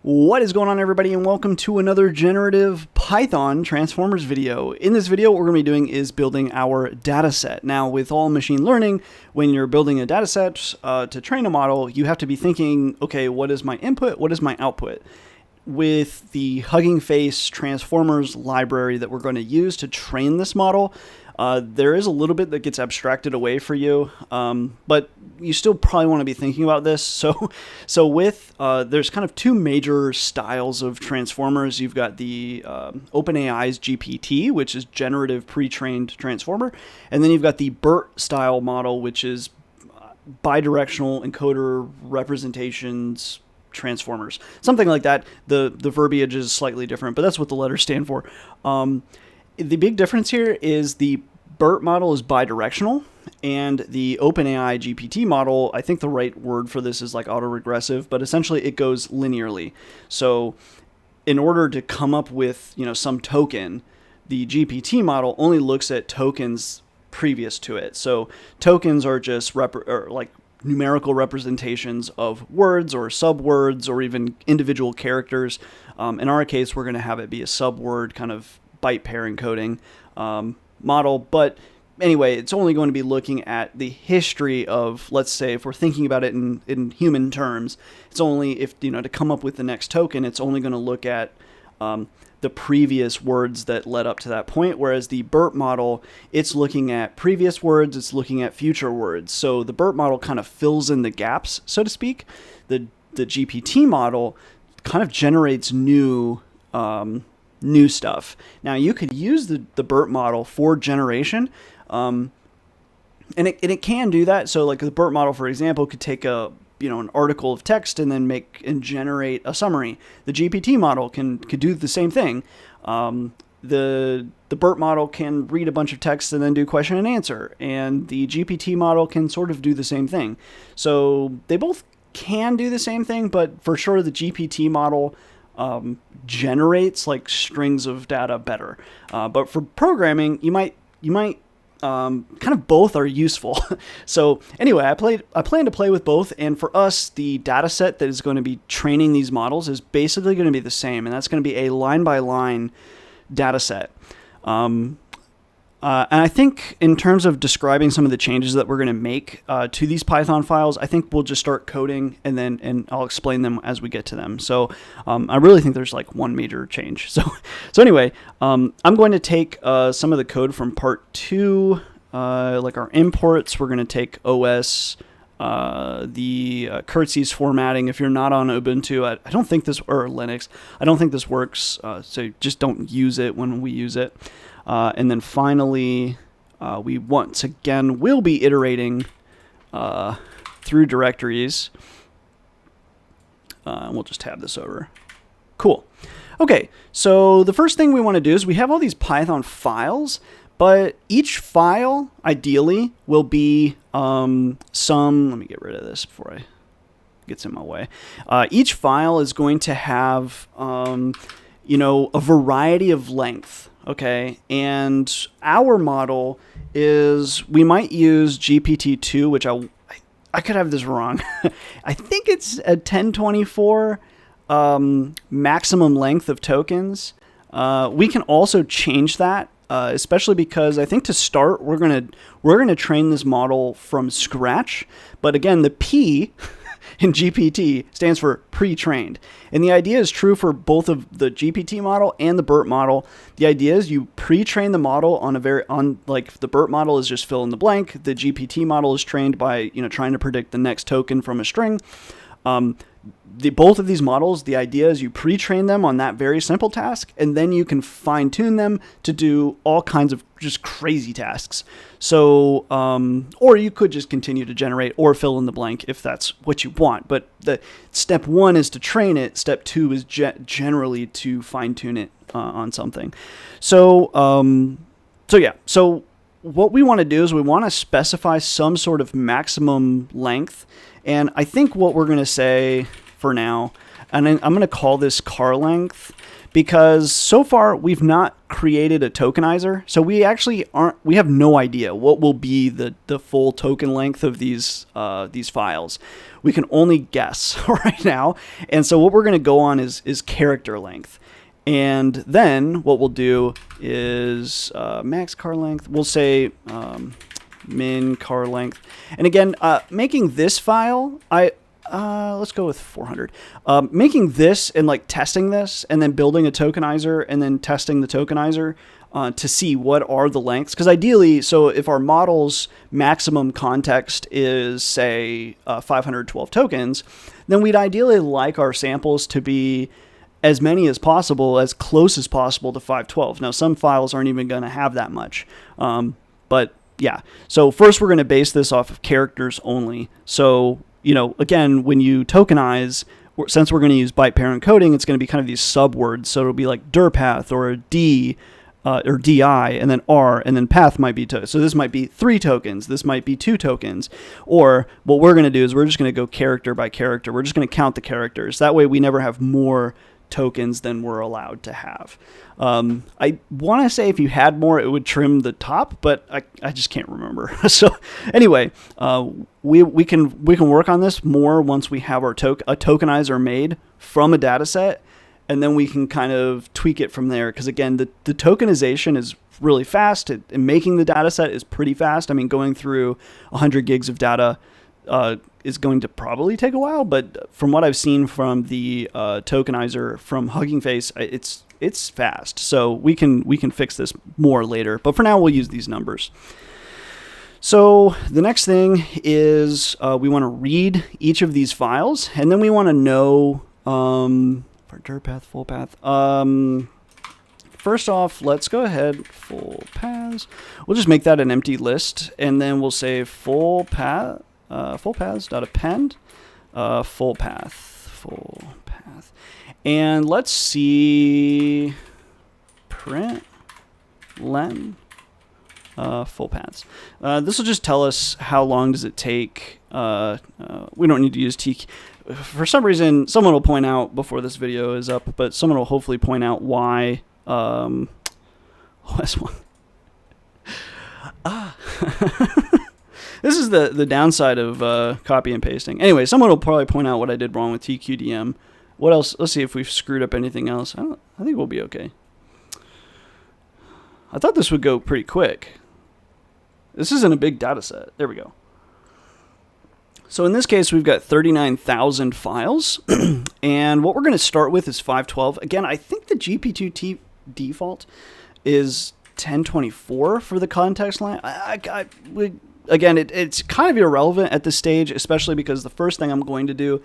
What is going on, everybody, and welcome to another generative Python transformers video. In this video, what we're going to be doing is building our data set. Now, with all machine learning, when you're building a data set to train a model, you have to be thinking, okay, what is my input? What is my output? With the Huggingface transformers library that we're going to use to train this model, there is a little bit that gets abstracted away for you, but you still probably want to be thinking about this. So with there's kind of two major styles of transformers. You've got the OpenAI's GPT, which is generative pre-trained transformer, and then you've got the BERT style model, which is bidirectional encoder representations transformers, something like that. The verbiage is slightly different, but that's what the letters stand for. The big difference here is the BERT model is bidirectional, and the OpenAI GPT model, I think the right word for this is like autoregressive, but essentially it goes linearly. So in order to come up with, some token, the GPT model only looks at tokens previous to it. So tokens are just like numerical representations of words or subwords or even individual characters. In our case, we're going to have it be a subword kind of byte pair encoding model. But anyway, it's only going to be looking at the history of, let's say, if we're thinking about it in human terms, it's only if, to come up with the next token, it's only going to look at the previous words that led up to that point. Whereas the BERT model, it's looking at previous words, it's looking at future words. So the BERT model kind of fills in the gaps, so to speak. The GPT model kind of generates new stuff. Now, you could use the BERT model for generation, and it can do that. So like the BERT model, for example, could take an article of text and then make and generate a summary. The GPT model could do the same thing. The BERT model can read a bunch of text and then do question and answer, and the GPT model can sort of do the same thing. So they both can do the same thing, but for sure the GPT model generates like strings of data better. But for programming, you might kind of both are useful. So anyway, I plan to play with both, and for us, the data set that is going to be training these models is basically going to be the same, and that's going to be a line-by-line data set. And I think in terms of describing some of the changes that we're going to make to these Python files, I think we'll just start coding and I'll explain them as we get to them. So I really think there's like one major change. So anyway, I'm going to take some of the code from part 2, like our imports. We're going to take OS, the curtsies formatting. If you're not on Ubuntu, I don't think this, or Linux, I don't think this works. So just don't use it when we use it. And then finally, we once again will be iterating through directories. And we'll just tab this over. Cool. Okay, so the first thing we want to do is we have all these Python files, but each file, ideally, will be let me get rid of this before it gets in my way. Each file is going to have, a variety of length. Okay, and our model is, we might use GPT-2, which I could have this wrong. I think it's a 1024 maximum length of tokens. We can also change that, especially because I think to start we're gonna train this model from scratch. But again, the P in GPT stands for pre-trained. And the idea is true for both of the GPT model and the BERT model. The idea is you pre-train the model like the BERT model is just fill in the blank. The GPT model is trained by, trying to predict the next token from a string. Both of these models, the idea is you pre-train them on that very simple task, and then you can fine-tune them to do all kinds of just crazy tasks. So, or you could just continue to generate or fill in the blank if that's what you want. But the step 1 is to train it. Step 2 is generally to fine-tune it on something. So yeah. So what we want to do is we want to specify some sort of maximum length. And I think what we're going to say for now, and I'm going to call this car length, because so far we've not created a tokenizer. So we actually we have no idea what will be the full token length of these files. We can only guess right now. And so what we're going to go on is character length. And then what we'll do is max car length. We'll say min car length. And again, making this file, let's go with 400. Making this and like testing this and then building a tokenizer and then testing the tokenizer to see what are the lengths. Because ideally, so if our model's maximum context is, say, 512 tokens, then we'd ideally like our samples to be as many as possible, as close as possible to 512. Now, some files aren't even going to have that much. But yeah, so first we're going to base this off of characters only. So, you know, again, when you tokenize, since we're going to use byte pair encoding, it's going to be kind of these subwords. So it'll be like dir path or a D or DI and then R and then path might be so this might be 3 tokens. This might be 2 tokens. Or what we're going to do is we're just going to go character by character. We're just going to count the characters. That way we never have more tokens than we're allowed to have. I want to say if you had more, it would trim the top, but I just can't remember. So anyway, we can work on this more once we have our a tokenizer made from a data set, and then we can kind of tweak it from there. Because again, the tokenization is really fast, and making the data set is pretty fast. I mean, going through 100 gigs of data is going to probably take a while, but from what I've seen from the tokenizer from Huggingface, it's fast. So we can fix this more later, but for now we'll use these numbers. So the next thing is we want to read each of these files, and then we want to know for dir path, full path. First off, let's go ahead, full paths. We'll just make that an empty list, and then we'll say full path. Full paths dot append full path, and let's see print len full paths. This will just tell us how long does it take. We don't need to use t. For some reason, someone will point out before this video is up, but someone will hopefully point out why. Last one. This is the downside of copy and pasting. Anyway, someone will probably point out what I did wrong with TQDM. What else? Let's see if we've screwed up anything else. I think we'll be okay. I thought this would go pretty quick. This isn't a big data set. There we go. So in this case, we've got 39,000 files. And what we're going to start with is 512. Again, I think the GP2T default is 1024 for the context line. Again, it's kind of irrelevant at this stage, especially because the first thing I'm going to do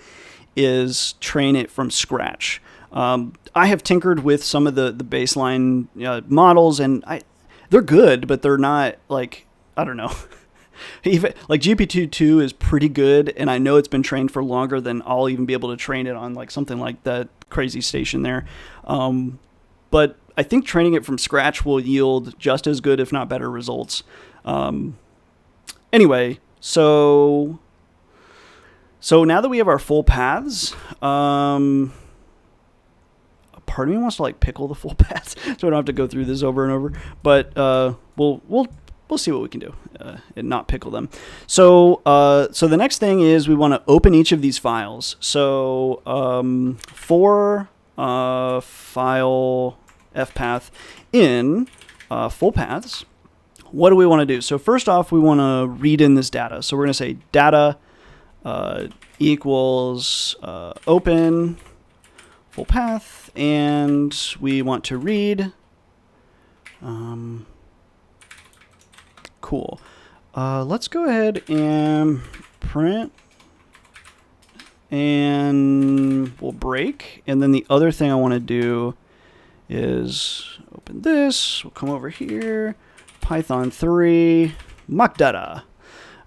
is train it from scratch. I have tinkered with some of the baseline models, and they're good, but they're not like, I don't know. Even like GP2 is pretty good, and I know it's been trained for longer than I'll even be able to train it on like something like that crazy station there. But I think training it from scratch will yield just as good, if not better, results. Anyway, so now that we have our full paths, part of me wants to like pickle the full paths, so I don't have to go through this over and over. But we'll see what we can do and not pickle them. So the next thing is we want to open each of these files. So for file fpath in full paths. What do we want to do? So first off, we want to read in this data. So we're going to say data equals open full path, and we want to read. Cool. Let's go ahead and print, and we'll break. And then the other thing I want to do is open this. We'll come over here. Python 3 mock data.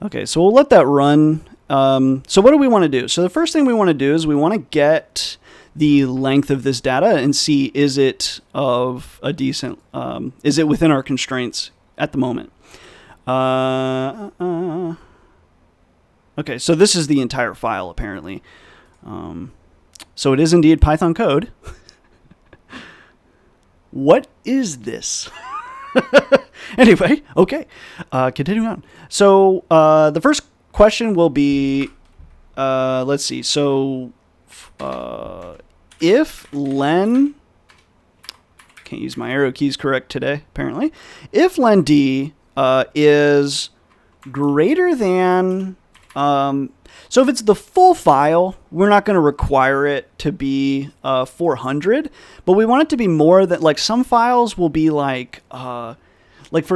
Okay, so we'll let that run. So what do we want to do? So the first thing we want to do is we want to get the length of this data and see, is it of a decent, is it within our constraints at the moment? Okay, so this is the entire file apparently. So it is indeed Python code. what is this? Anyway, okay, continuing on. So the first question will be, let's see. So if len, can't use my arrow keys correct today, apparently. If len d is greater than, so if it's the full file, we're not going to require it to be 400, but we want it to be more than, like some files will be like for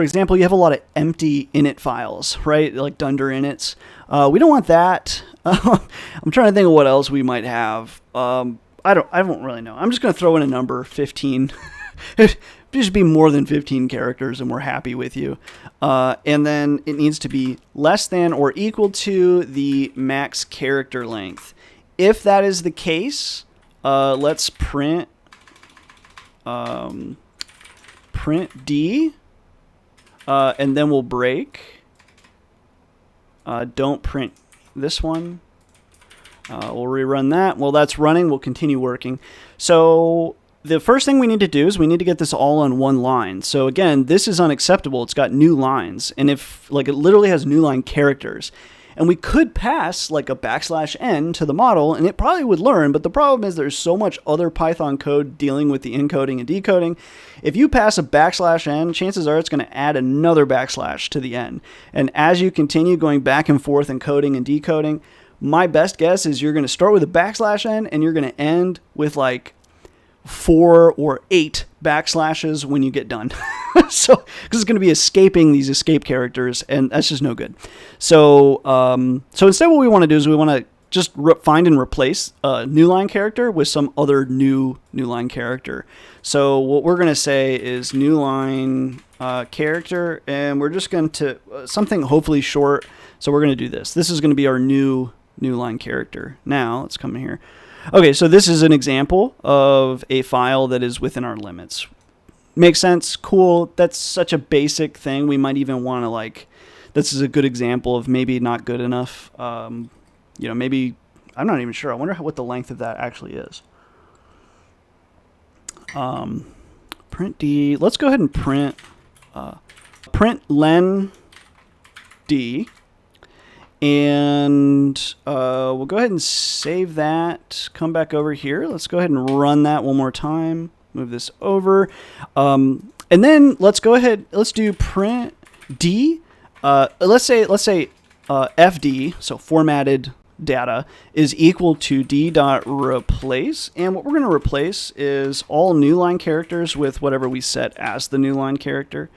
example, you have a lot of empty init files, right? Like dunder inits. We don't want that. I'm trying to think of what else we might have. I won't really know. I'm just going to throw in a number, 15. It should be more than 15 characters and we're happy with you. And then it needs to be less than or equal to the max character length. If that is the case, let's print D, and then we'll break. Don't print this one. We'll rerun that. While that's running, we'll continue working. So the first thing we need to do is we need to get this all on one line. So again, this is unacceptable. It's got new lines. And if like it literally has new line characters. And we could pass like a \n to the model and it probably would learn. But the problem is there's so much other Python code dealing with the encoding and decoding. If you pass a \n, chances are it's going to add another / to the n. And as you continue going back and forth encoding and decoding, my best guess is you're going to start with a \n and you're going to end with like 4 or 8 backslashes when you get done. So, because it's going to be escaping these escape characters, and that's just no good. So, so instead, what we want to do is we want to just find and replace a new line character with some other new line character. So, what we're going to say is new line character, and we're just going to something hopefully short. So, we're going to do this. This is going to be our new line character. Now, let's come in here. Okay, so this is an example of a file that is within our limits. Makes sense? Cool. That's such a basic thing. We might even want to like, this is a good example of maybe not good enough. Maybe, I'm not even sure. I wonder what the length of that actually is. Print D. Let's go ahead and print len D. And we'll go ahead and save that. Come back over here. Let's go ahead and run that one more time. Move this over. And then let's go ahead. Let's do print D. Let's say FD, so formatted data, is equal to D.replace. And what we're going to replace is all new line characters with whatever we set as the new line character.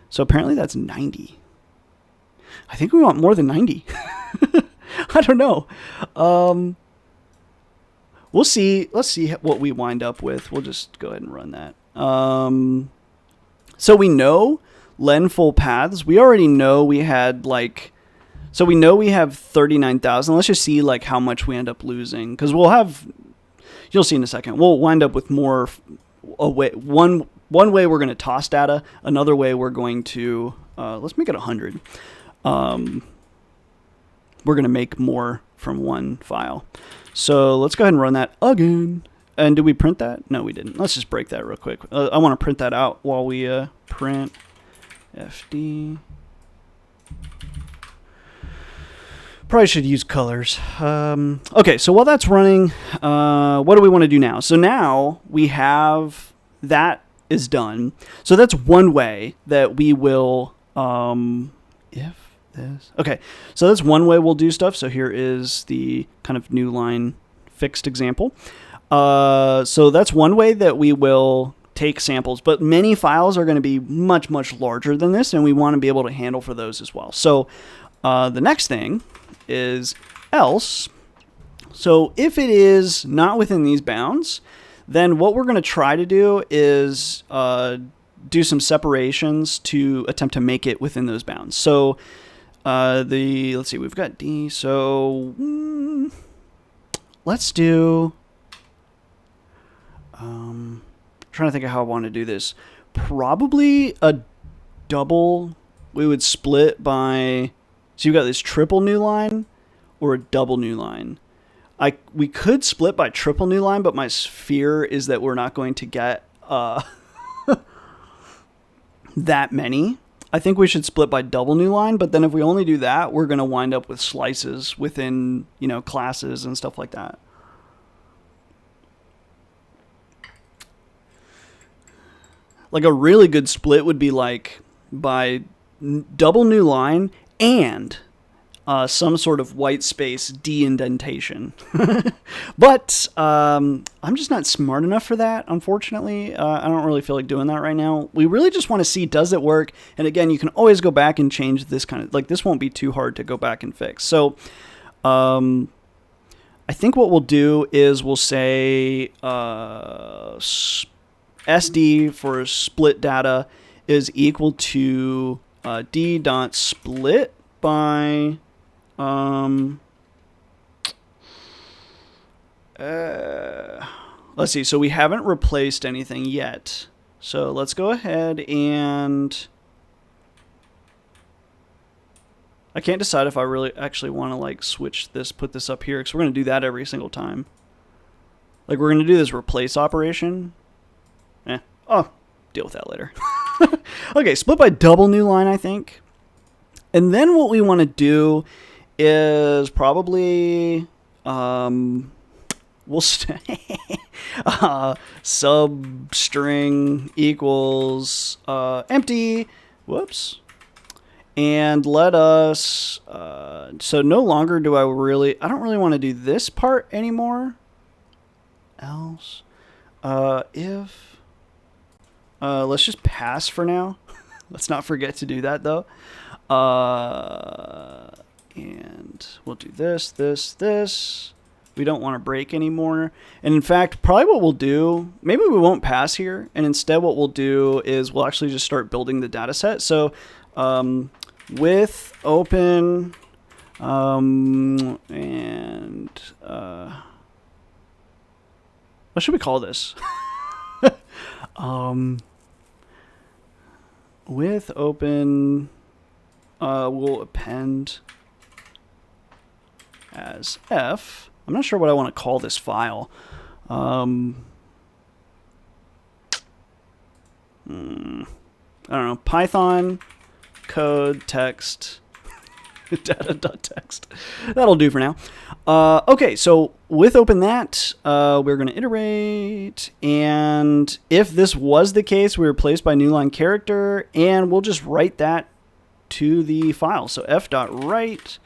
So apparently that's 90. I think we want more than 90. I don't know. We'll see. Let's see what we wind up with. We'll just go ahead and run that. So we know len full paths. We already know we had like, so we know we have 39,000. Let's just see like how much we end up losing. Because we'll have, you'll see in a second, we'll wind up with more. One way we're going to toss data. Another way we're going to, let's make it 100. We're going to make more from one file. So let's go ahead and run that again. And did we print that? No, we didn't. Let's just break that real quick. I want to print that out while we print FD. Probably should use colors. Okay, so while that's running, what do we want to do now? So now we have that is done. So that's one way that we will, okay, so that's one way we'll do stuff. So here is the kind of new line fixed example. So that's one way that we will take samples, but many files are going to be much, much larger than this, and we want to be able to handle for those as well. So the next thing is else. So if it is not within these bounds, then what we're going to try to do is do some separations to attempt to make it within those bounds. So let's see, we've got D. So let's do, trying to think of how I want to do this. Probably a double. We would split by, so you've got this triple new line or a double new line. We could split by triple new line, but my fear is that we're not going to get that many. I think we should split by double new line, but then if we only do that, we're going to wind up with slices within, you know, classes and stuff like that. Like a really good split would be like by double new line and some sort of white space de-indentation. But I'm just not smart enough for that, unfortunately. I don't really feel like doing that right now. We really just want to see, does it work? And again, you can always go back and change this kind of, like this won't be too hard to go back and fix. So I think what we'll do is we'll say SD for split data is equal to d.split by let's see. So we haven't replaced anything yet. So let's go ahead and I can't decide if I really actually want to like switch this, put this up here, because we're going to do that every single time. Like we're going to do this replace operation. Oh, deal with that later. Okay, split by double new line, I think. And then what we want to do is probably we'll substring equals empty. Whoops. And let us so no longer do I don't really want to do this part anymore. Else if let's just pass for now. Let's not forget to do that though. And we'll do this. We don't want to break anymore. And in fact, probably what we'll do, maybe we won't pass here. And instead what we'll do is we'll actually just start building the data set. So with open and what should we call this? With open, we'll append as F. I'm not sure what I want to call this file. I don't know. Python code text data.text. That'll do for now. Okay, so with open that, we're going to iterate, and if this was the case, we replaced by new line character, and we'll just write that to the file. So f.write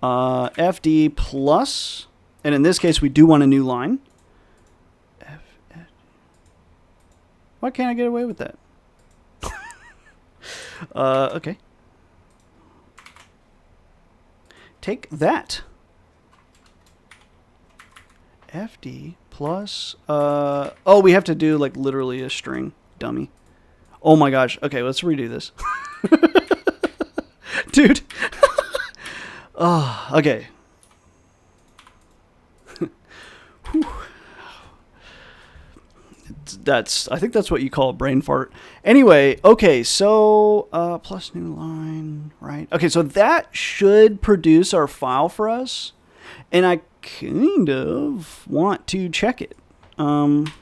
fd plus, and in this case, we do want a new line. Why can't I get away with that? Okay. Take that. FD plus, oh, we have to do like literally a string, dummy. Oh my gosh. Okay, let's redo this. Dude. Oh, okay. I think that's what you call a brain fart. Anyway, okay, so plus new line, right? Okay, so that should produce our file for us, and I kind of want to check it. Once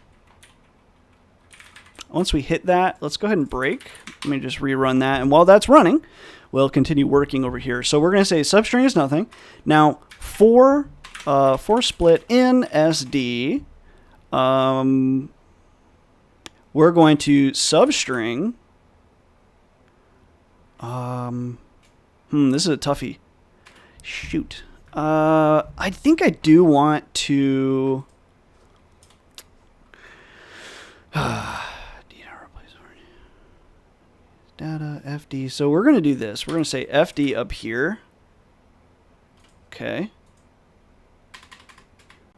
we hit that, let's go ahead and break. Let me just rerun that, and while that's running, we'll continue working over here. So we're going to say substring is nothing. Now for split in SD, we're going to substring. This is a toughie. Shoot. I think I do want to. Data FD. So we're going to do this. We're going to say FD up here. Okay.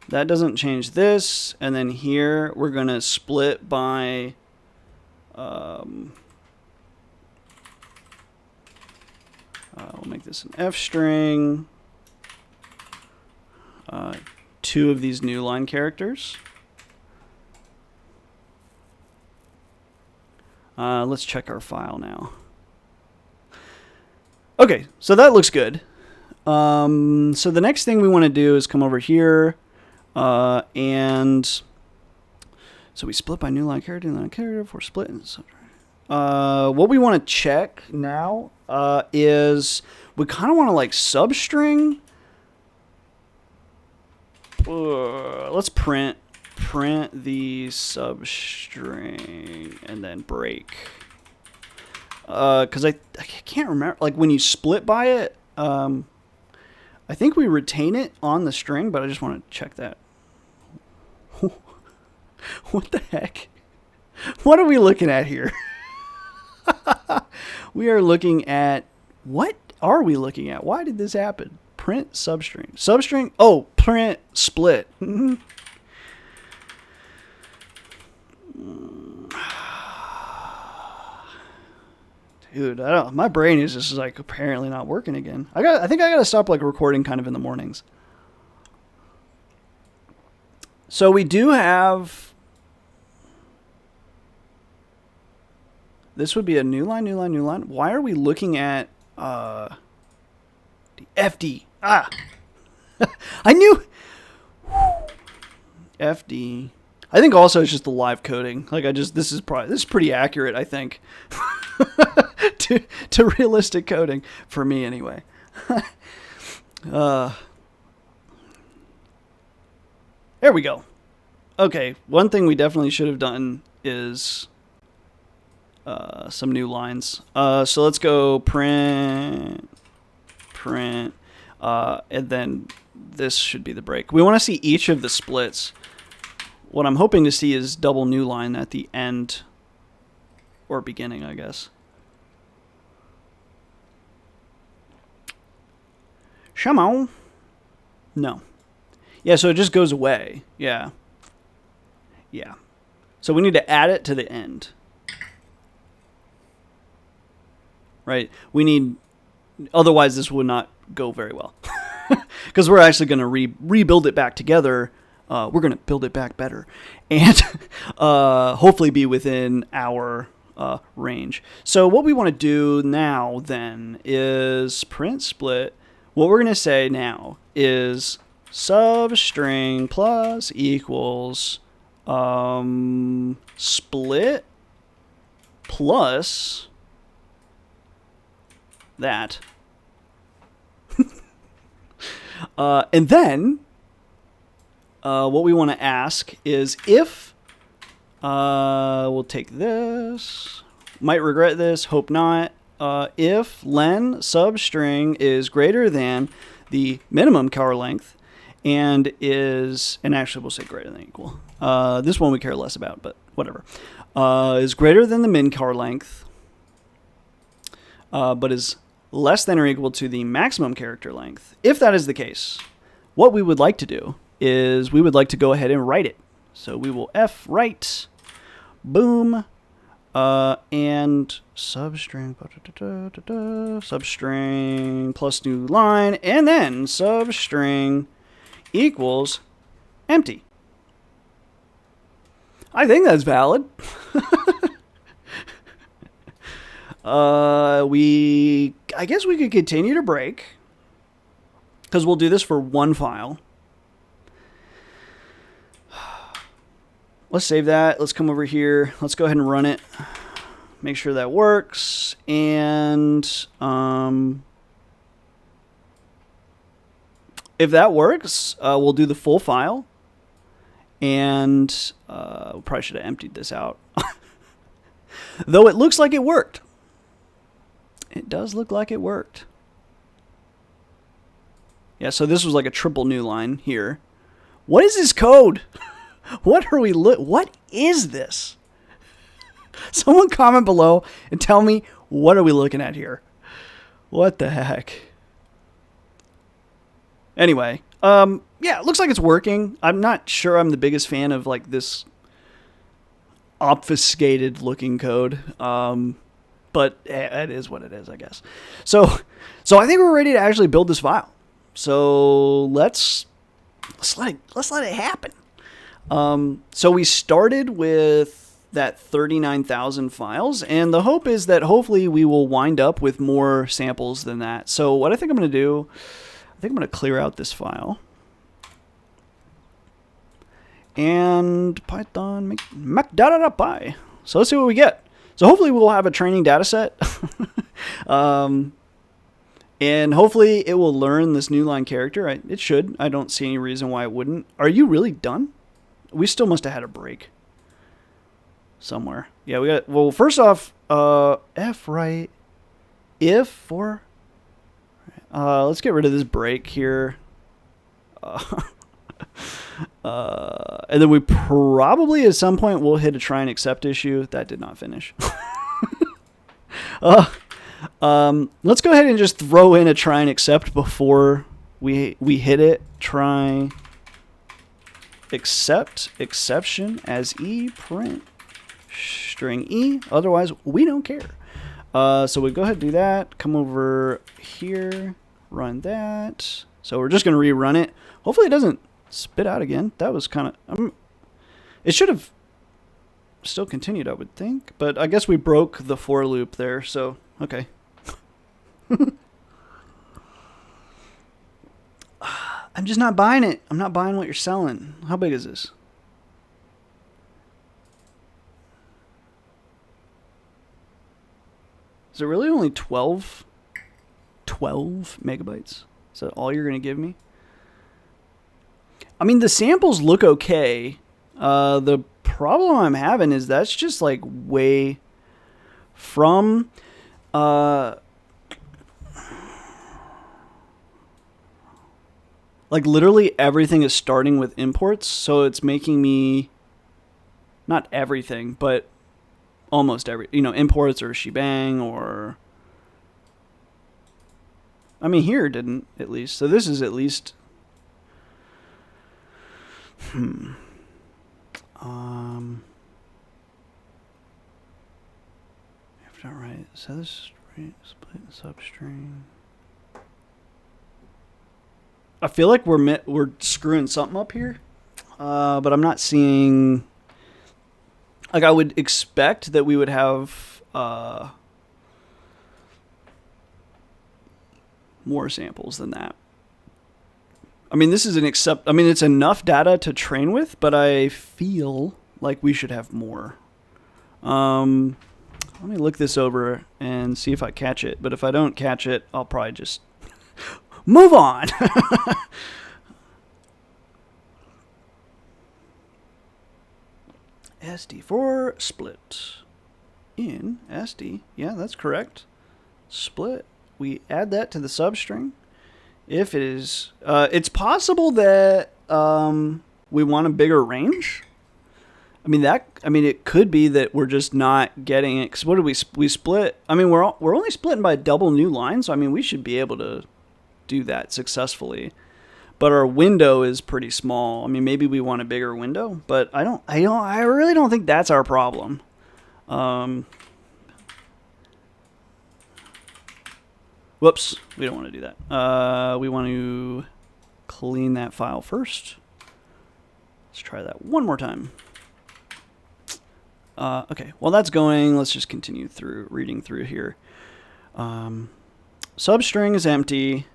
That doesn't change this. And then here we're going to split by we'll make this an F string. 2 of these new line characters. Let's check our file now. Okay, so that looks good. So the next thing we want to do is come over here, and so we split by new line character for split and subtract. what we want to check now is we kind of want to like substring. Let's print the substring and then break. Because I can't remember, like when you split by it, I think we retain it on the string, but I just want to check that. What the heck? What are we looking at here? We are looking at, what are we looking at? Why did this happen? Print substring. Substring, oh, print split. Dude, I don't. My brain is just like apparently not working again. I think I gotta stop like recording kind of in the mornings. So we do have. This would be a new line, new line, new line. Why are we looking at the FD? Ah, I knew. FD. I think also it's just the live coding. Like this is pretty accurate, I think. to realistic coding for me anyway. There we go. Okay, one thing we definitely should have done is some new lines. So let's go print, and then this should be the break. We want to see each of the splits. What I'm hoping to see is double new line at the end or beginning, I guess. Come no. Yeah, so it just goes away. Yeah. Yeah. So we need to add it to the end. Right? We need, otherwise this would not go very well. Because we're actually going to rebuild it back together. We're going to build it back better. And hopefully be within our range. So what we want to do now then is print split. What we're going to say now is substring plus equals split plus that. And then what we want to ask is if we'll take this, might regret this, hope not. If len substring is greater than the minimum char length and actually we'll say greater than equal. This one we care less about, but whatever. Is greater than the min char length, but is less than or equal to the maximum character length. If that is the case, what we would like to do is we would like to go ahead and write it. So we will write, boom, and substring plus new line, and then substring equals empty. I think that's valid. I guess we could continue to break because we'll do this for one file. Let's save that. Let's come over here. Let's go ahead and run it. Make sure that works. And if that works, we'll do the full file. And we probably should have emptied this out. Though it looks like it worked. It does look like it worked. Yeah, so this was like a triple new line here. What is this code? What are we what is this? Someone comment below and tell me, what are we looking at here? What the heck? Anyway, yeah, it looks like it's working. I'm not sure I'm the biggest fan of like this obfuscated looking code. But it is what it is, I guess. So I think we're ready to actually build this file. So let's let it happen. So we started with that 39,000 files, and the hope is that hopefully we will wind up with more samples than that. So what I think I'm going to do, I think I'm going to clear out this file. And Python make mac.py. So let's see what we get. So hopefully we'll have a training data set. And hopefully it will learn this newline character. It should. I don't see any reason why it wouldn't. Are you really done? We still must have had a break somewhere. Yeah, we got. Well, first off, F, right? If for. Let's get rid of this break here. And then we probably at some point will hit a try and accept issue. That did not finish. Let's go ahead and just throw in a try and accept before we hit it. Try accept exception as E print string E. Otherwise, we don't care. So we go ahead and do that. Come over here, run that. So we're just going to rerun it. Hopefully it doesn't spit out again. That was kind of... it should have still continued, I would think. But I guess we broke the for loop there, so... okay. I'm just not buying it. I'm not buying what you're selling. How big is this? Is it really only 12 megabytes? Is that all you're going to give me? I mean, the samples look okay. The problem I'm having is that's just like way from... like literally everything is starting with imports, so it's making me... not everything, but almost every... imports or shebang or... I mean, here it didn't, at least. So this is at least... If not right, so this is split substring. I feel like we're screwing something up here, but I'm not seeing. Like I would expect that we would have more samples than that. I mean, this is it's enough data to train with, but I feel like we should have more. Let me look this over and see if I catch it. But if I don't catch it, I'll probably just move on. SD4 split in SD. Yeah, that's correct. Split. We add that to the substring. If it is, it's possible that we want a bigger range. I mean it could be that we're just not getting it. 'Cause what did we split? I mean, we're only splitting by double new line, so I mean we should be able to do that successfully. But our window is pretty small. I mean, maybe we want a bigger window, but I really don't think that's our problem. Whoops, we don't want to do that. We want to clean that file first. Let's try that one more time. Okay, while that's going, let's just continue reading through here. Substring is empty.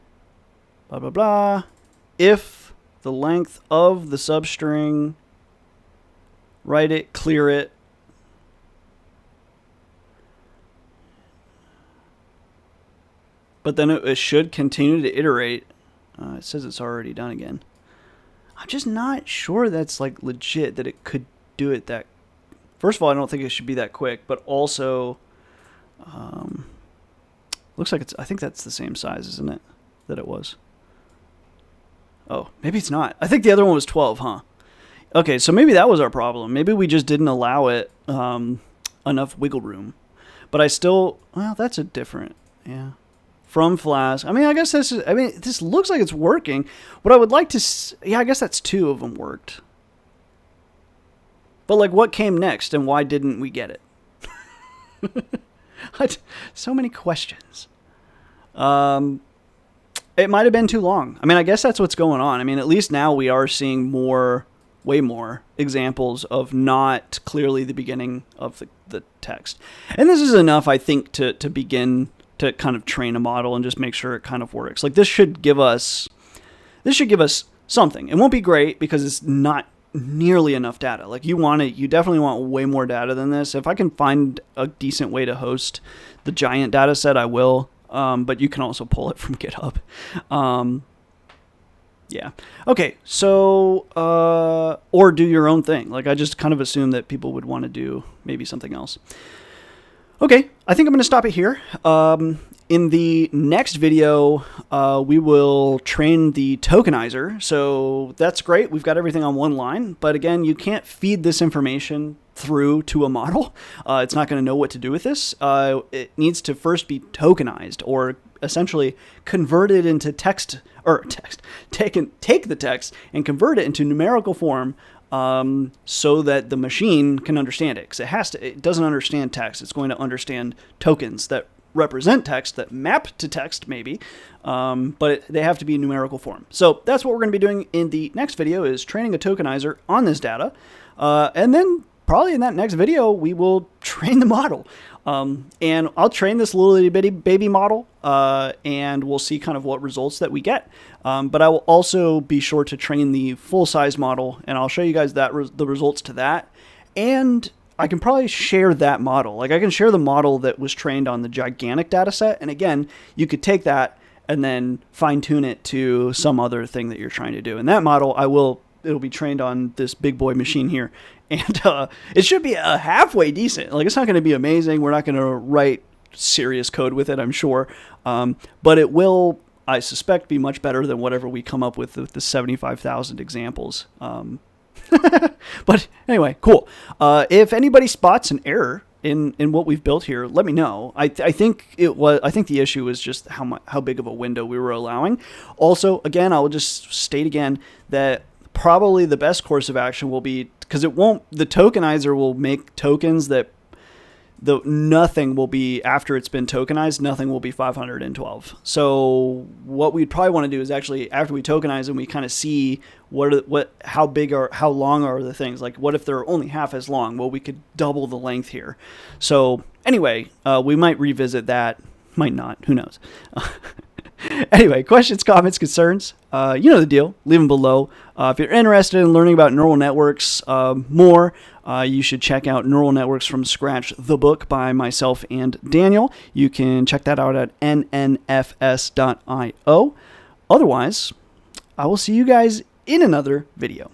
Blah, blah, blah. If the length of the substring, write it, clear it. But then it should continue to iterate. It says it's already done again. I'm just not sure that's like legit that it could do it that. First of all, I don't think it should be that quick, but also, looks like I think that's the same size, isn't it? That it was. Oh, maybe it's not. I think the other one was 12, huh? Okay, so maybe that was our problem. Maybe we just didn't allow it enough wiggle room. But I still, well, that's a different, yeah. From Flask. I mean, I guess this looks like it's working. What I would like to, yeah, I guess that's 2 of them worked. But like, what came next, and why didn't we get it? So many questions. It might have been too long. I mean, I guess that's what's going on. I mean, at least now we are seeing way more examples of not clearly the beginning of the text. And this is enough, I think, to begin to kind of train a model and just make sure it kind of works. Like this should give us something. It won't be great because it's not nearly enough data. Like you definitely want way more data than this. If I can find a decent way to host the giant data set, I will. But you can also pull it from GitHub. Yeah. Okay. So, or do your own thing. Like I just kind of assume that people would want to do maybe something else. Okay. I think I'm going to stop it here. In the next video, we will train the tokenizer. So that's great. We've got everything on one line. But again, you can't feed this information through to a model. It's not going to know what to do with this. It needs to first be tokenized, or essentially converted into text, or take the text and convert it into numerical form, so that the machine can understand it. Because it doesn't understand text. It's going to understand tokens that represent text, that map to text maybe, but they have to be in numerical form. So that's what we're going to be doing in the next video, is training a tokenizer on this data. And then probably in that next video, we will train the model. And I'll train this little itty bitty baby model, and we'll see kind of what results that we get. But I will also be sure to train the full size model, and I'll show you guys the results to that. And I can probably share that model. Like I can share the model that was trained on the gigantic data set. And again, you could take that and then fine tune it to some other thing that you're trying to do. And that model, it'll be trained on this big boy machine here. And it should be a halfway decent. Like it's not going to be amazing. We're not going to write serious code with it, I'm sure. But it will, I suspect, be much better than whatever we come up with the 75,000 examples. But anyway, cool. If anybody spots an error in what we've built here, let me know. I think the issue was just how big of a window we were allowing. Also, again, I will just state again that probably the best course of action will be, because the tokenizer will make tokens that nothing will be, after it's been tokenized, nothing will be 512. So what we'd probably want to do is actually, after we tokenize them, we kind of see how big or how long are the things. Like what if they're only half as long? Well, we could double the length here. So anyway, we might revisit that. Might not. Who knows? Anyway, questions, comments, concerns, you know the deal. Leave them below. If you're interested in learning about neural networks more, you should check out Neural Networks from Scratch, the book by myself and Daniel. You can check that out at nnfs.io. Otherwise, I will see you guys in another video.